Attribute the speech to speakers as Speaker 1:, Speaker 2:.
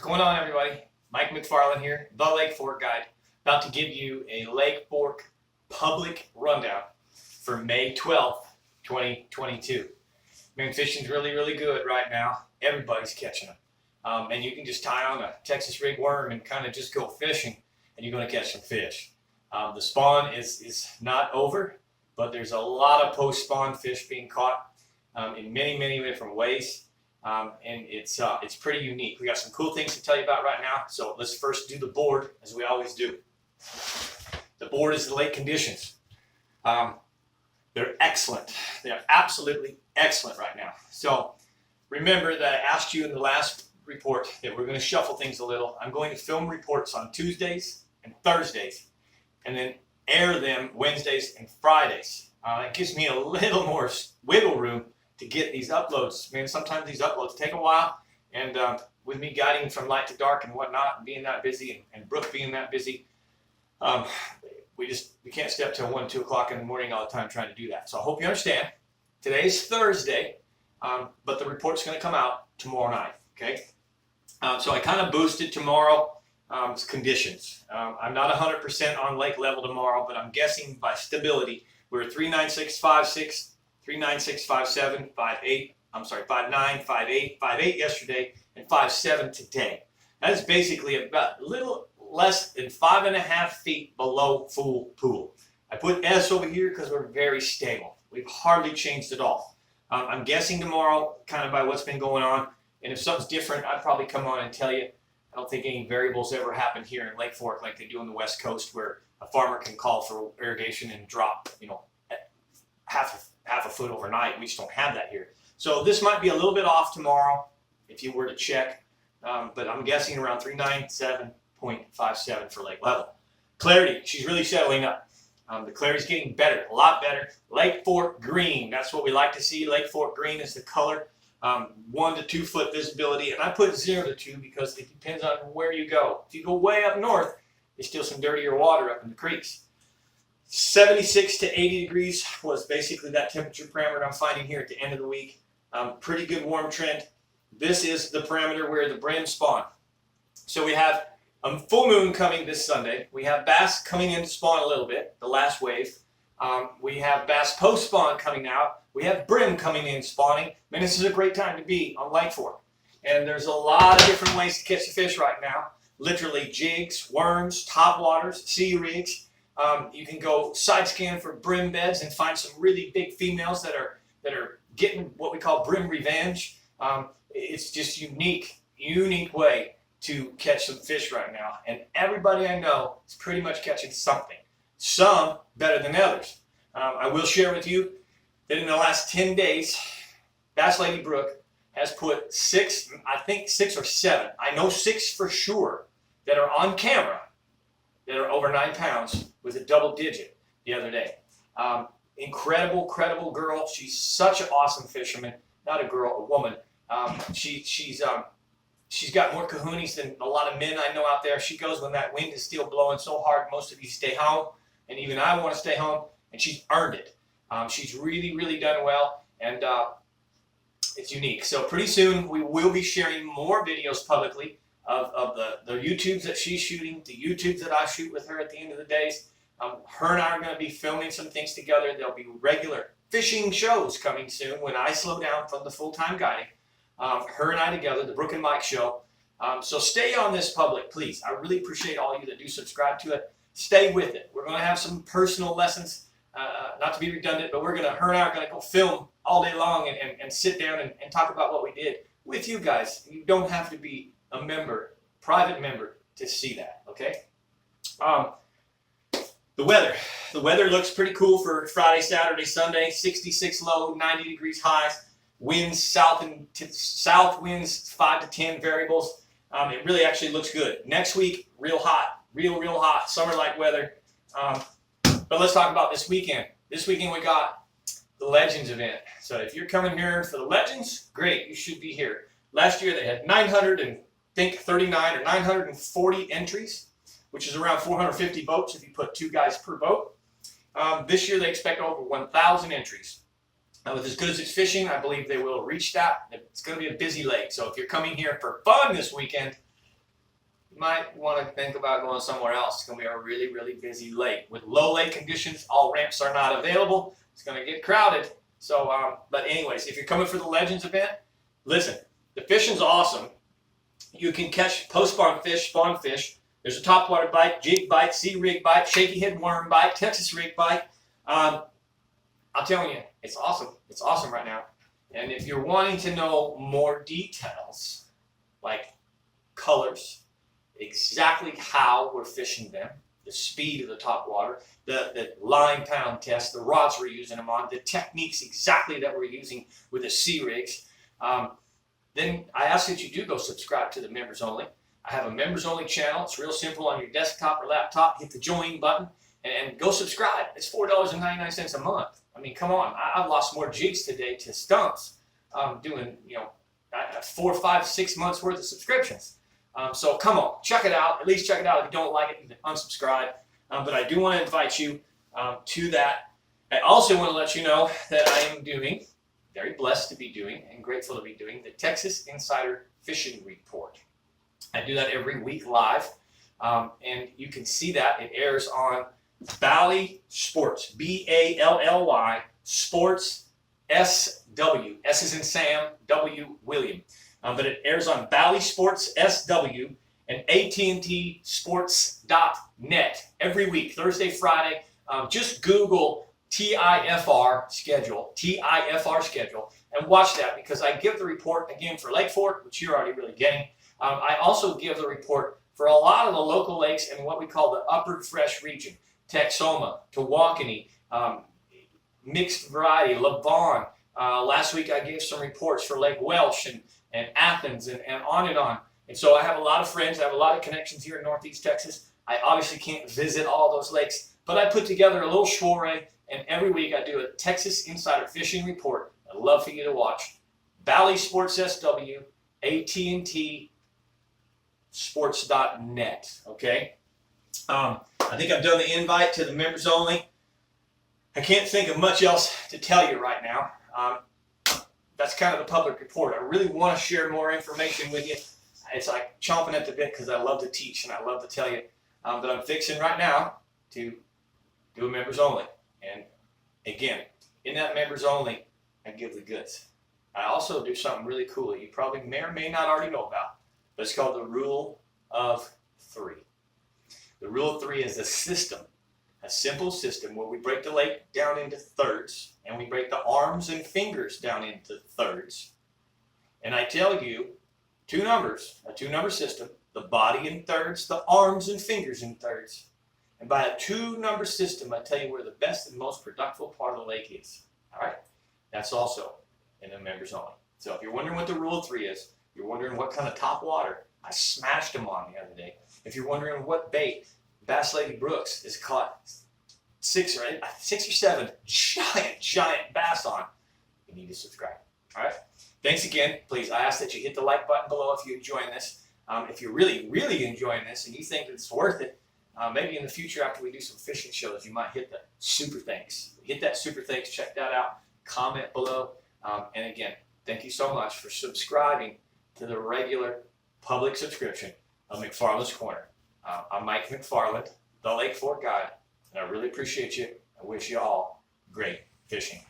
Speaker 1: going on, everybody? Mike McFarland here, the Lake Fork Guide, about to give you a Lake Fork public rundown for May 12th, 2022. Man, fishing's really good right now. Everybody's catching them. And you can just tie on a Texas rig worm and kind of just go fishing, and you're going to catch some fish. The spawn is not over, but there's a lot of post-spawn fish being caught in many different ways. And it's pretty unique. We got some cool things to tell you about right now. So let's first do the board, as we always do. The board is the lake conditions. They're excellent. They are absolutely excellent right now. So remember that I asked you in the last report that we're going to shuffle things a little. I'm going to film reports on Tuesdays and Thursdays, and then air them Wednesdays and Fridays. It gives me a little more wiggle room to get these uploads. Man, sometimes these uploads take a while, and with me guiding from light to dark and whatnot, and being that busy, and Brooke being that busy, we can't step till 1, 2 o'clock in the morning all the time trying to do that. So I hope you understand. Today's Thursday, but the report's going to come out tomorrow night. Okay. So I kind of boosted tomorrow's conditions. I'm not 100% on lake level tomorrow, but I'm guessing by stability we're 396.56. 396.57, 5.8, I'm sorry, 5.9, 5.8, 5.8 yesterday, and 5.7 today. That is basically about a little less than 5.5 feet below full pool. I put S over here because we're very stable. We've hardly changed at all. I'm guessing tomorrow, kind of by what's been going on, and if something's different, I'd probably come on and tell you. I don't think any variables ever happen here in Lake Fork like they do on the West Coast, where a farmer can call for irrigation and drop, half a foot overnight. We just don't have that here. So this might be a little bit off tomorrow if you were to check, but I'm guessing around 397.57 for lake level. Clarity, she's really settling up. The clarity's getting better, a lot better. Lake Fork green, that's what we like to see. Lake Fork green is the color. 1 to 2 foot visibility, and I put 0 to 2 because it depends on where you go. If you go way up north, there's still some dirtier water up in the creeks. 76 to 80 degrees was basically that temperature parameter I'm finding here at the end of the week. Pretty good warm trend. This is the parameter where the brim spawn. So we have a full moon coming this Sunday. We have bass coming in to spawn a little bit, the last wave. We have bass post spawn coming out. We have brim coming in spawning. Man, this is a great time to be on Lake Fork. And there's a lot of different ways to catch the fish right now. Literally jigs, worms, top waters, sea rigs. You can go side scan for brim beds and find some really big females that are getting what we call brim revenge. It's just unique way to catch some fish right now. And everybody I know is pretty much catching something. Some better than others. I will share with you that in the last 10 days, Bass Lady Brooke has put 6, I think 6 or 7, I know 6 for sure, that are on camera that are over 9 pounds with a double digit the other day. Incredible girl. She's such an awesome fisherman. Not a girl, a woman. She's got more kahunas than a lot of men I know out there. She goes when that wind is still blowing so hard, most of you stay home, and even I want to stay home, and she's earned it. She's really done well, and it's unique. So pretty soon we will be sharing more videos publicly of the YouTubes that she's shooting, the YouTubes that I shoot with her at the end of the days. Her and I are going to be filming some things together. There'll be regular fishing shows coming soon when I slow down from the full-time guiding. Her and I together, the Brooke and Mike show. So stay on this public, please. I really appreciate all you that do subscribe to it. Stay with it. We're going to have some personal lessons, not to be redundant, but her and I are going to go film all day long and sit down and talk about what we did with you guys. You don't have to be a member, private member, to see that, okay? The weather looks pretty cool for Friday, Saturday, Sunday. 66 low, 90 degrees highs. Winds south winds 5 to 10 variables. It really actually looks good. Next week, real hot, real hot, summer-like weather. But let's talk about this weekend. This weekend we got the Legends event. So if you're coming here for the Legends, great, you should be here. Last year they had 939 or 940 entries, which is around 450 boats if you put 2 guys per boat. This year they expect over 1,000 entries. With as good as it's fishing, I believe they will reach that. It's going to be a busy lake. So if you're coming here for fun this weekend, you might want to think about going somewhere else. It's going to be a really, really busy lake. With low lake conditions, all ramps are not available. It's going to get crowded. So, but anyways, if you're coming for the Legends event, listen, the fishing's awesome. You can catch post-spawn fish, spawn fish. There's a topwater bite, jig bite, sea rig bite, shaky head worm bite, Texas rig bite. I'm telling you, it's awesome. It's awesome right now. And if you're wanting to know more details, like colors, exactly how we're fishing them, the speed of the topwater, the line pound test, the rods we're using them on, the techniques exactly that we're using with the sea rigs, then I ask that you do go subscribe to the members only. I have a members only channel. It's real simple on your desktop or laptop. Hit the join button and go subscribe. It's $4.99 a month. I mean, come on. I've lost more jigs today to stumps doing, 4, 5, 6 months worth of subscriptions. So come on, check it out. At least check it out. If you don't like it, you can unsubscribe. But I do want to invite you to that. I also want to let you know that I am doing, very blessed to be doing and grateful to be doing, the Texas Insider Fishing Report. I do that every week live, and you can see that. It airs on Bally Sports, B-A-L-L-Y, Sports SW. S is in Sam, W William. But it airs on Bally Sports SW and AT&T Sports.net every week, Thursday, Friday. Just Google TIFR schedule, and watch that because I give the report again for Lake Fork, which you're already really getting. I also give the report for a lot of the local lakes in what we call the upper fresh region, Texoma, Tawakoni, mixed variety, Lavon. Last week I gave some reports for Lake Welsh and Athens and on and on. And so I have a lot of friends, I have a lot of connections here in Northeast Texas. I obviously can't visit all those lakes, but I put together a little soiree, and every week I do a Texas Insider Fishing Report. I'd love for you to watch. Bally Sports SW, AT&T Sports.net, okay? I think I've done the invite to the members only. I can't think of much else to tell you right now. That's kind of the public report. I really want to share more information with you. It's like chomping at the bit because I love to teach and I love to tell you. But I'm fixing right now to do a members only. And again, in that members only, I give the goods. I also do something really cool that you probably may or may not already know about. But it's called the Rule of 3. The Rule of 3 is a system, a simple system where we break the lake down into thirds and we break the arms and fingers down into thirds. And I tell you two numbers, a two-number system, the body in thirds, the arms and fingers in thirds. And by a two-number system, I tell you where the best and most productive part of the lake is. All right? That's also in the members only. So if you're wondering what the Rule of 3 is, you're wondering what kind of top water I smashed them on the other day. If you're wondering what bait Bass Lady Brooks has caught 6 or 7 giant bass on, you need to subscribe. All right? Thanks again. Please, I ask that you hit the like button below if you're enjoying this. If you're really, really enjoying this and you think it's worth it, maybe in the future after we do some fishing shows, you might hit the super thanks. Hit that super thanks. Check that out. Comment below. And again, thank you so much for subscribing to the regular public subscription of McFarland's Corner. I'm Mike McFarland, the Lake Fork Guide, and I really appreciate you. I wish you all great fishing.